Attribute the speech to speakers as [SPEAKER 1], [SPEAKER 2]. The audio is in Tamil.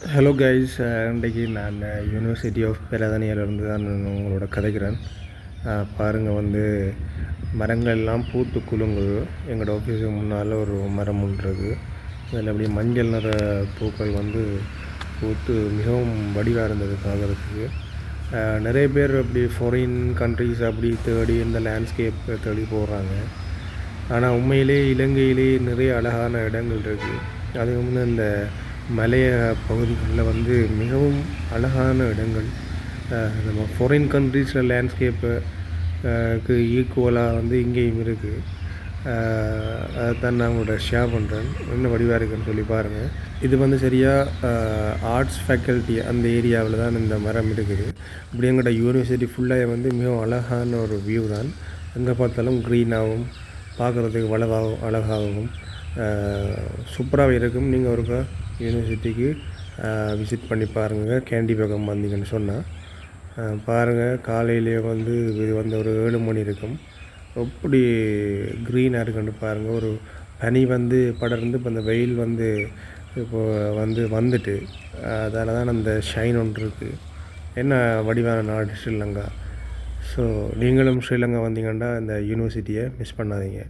[SPEAKER 1] ஹலோ கைஸ், இன்றைக்கி நான் யூனிவர்சிட்டி ஆஃப் பெலதனியிலேருந்து தான் உங்களோட கதைக்கிறேன். பாருங்கள், மரங்கள் எல்லாம் பூத்து குலுங்குது. எங்களோட ஆஃபீஸுக்கு முன்னால் ஒரு மரம் ஒன்று இருக்குது. அதில் அப்படியே மஞ்சள் நிற பூக்கள் பூத்து மிகவும் வடிவாக இருந்தது பார்க்குறதுக்கு. நிறைய பேர் அப்படி ஃபாரின் கண்ட்ரிஸ் அப்படி தேடி இந்த லேண்ட்ஸ்கேப் தேடி போடுறாங்க. ஆனால் உண்மையிலே இலங்கையிலே நிறைய அழகான இடங்கள் இருக்குது. அது இந்த மலைய பகுதிகளில் மிகவும் அழகான இடங்கள். நம்ம ஃபாரின் கண்ட்ரீஸில் லேண்ட்ஸ்கேப்புக்கு ஈக்குவலாக இங்கேயும் இருக்குது. அதைத்தான் நான் உங்களோட ஷேர் பண்ணுறேன். என்ன வடிவாக இருக்குன்னு சொல்லி பாருங்கள். இது சரியாக ஆர்ட்ஸ் ஃபேக்கல்ட்டி அந்த ஏரியாவில் தான் இந்த மரம் இருக்குது. இப்படி எங்களோட யூனிவர்சிட்டி ஃபுல்லாக மிகவும் அழகான ஒரு வியூ தான். எங்கே பார்த்தாலும் க்ரீனாகவும் பார்க்குறதுக்கு அழகாகவும் சூப்பராக இருக்கும். நீங்கள் ஒருக்கா யூனிவர்சிட்டிக்கு விசிட் பண்ணி பாருங்கள். கேண்டி பக்கம் வந்தீங்கன்னு சொன்னால் பாருங்கள். காலையிலே இது ஒரு 7 மணி இருக்கும். எப்படி க்ரீனாக இருக்குன்னு பாருங்கள். ஒரு பனி படர்ந்து இப்போ அந்த வெயில் இப்போது வந்துட்டு அதால் தான் அந்த ஷைன் ஒன்று இருக்குது. என்ன வடிவான நாடு ஸ்ரீலங்கா. ஸோ நீங்களும் ஸ்ரீலங்கா வந்தீங்கன்னா இந்த யூனிவர்சிட்டியை மிஸ் பண்ணாதீங்க.